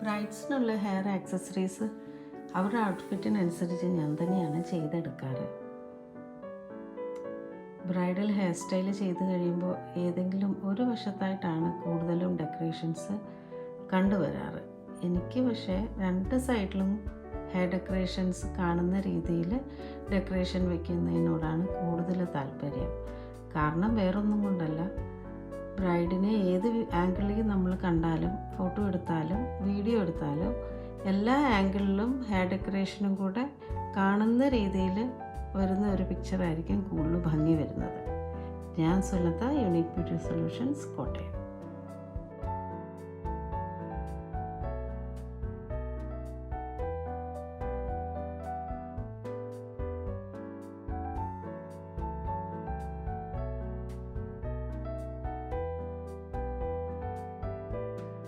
ബ്രൈഡ്സിനുള്ള hair accessories അവരുടെ ഔട്ട്ഫിറ്റിനനുസരിച്ച് ഞാൻ തന്നെയാണ് ചെയ്തെടുക്കാറ്. ബ്രൈഡൽ ഹെയർ സ്റ്റൈൽ ചെയ്ത് കഴിയുമ്പോൾ ഏതെങ്കിലും ഒരു വശത്തായിട്ടാണ് കൂടുതലും ഡെക്കറേഷൻസ് കണ്ടുവരാറ്. എനിക്ക് പക്ഷേ രണ്ട് സൈഡിലും ഹെയർ ഡെക്കറേഷൻസ് കാണുന്ന രീതിയിൽ ഡെക്കറേഷൻ വയ്ക്കുന്നതിനോടാണ് കൂടുതൽ താല്പര്യം. കാരണം വേറൊന്നും കൊണ്ടല്ല, ബ്രൈഡിനെ ഏത് ആംഗിളിൽ നമ്മൾ കണ്ടാലും, ഫോട്ടോ എടുത്താലും വീഡിയോ എടുത്താലും എല്ലാ ആംഗിളിലും ഹെയർ ഡെക്കറേഷനും കൂടെ കാണുന്ന രീതിയിൽ വരുന്ന ഒരു പിക്ചറായിരിക്കും കൂടുതൽ ഭംഗി വരുന്നത്. ഞാൻ Sulatha, unique beauty solutions, Kottayam.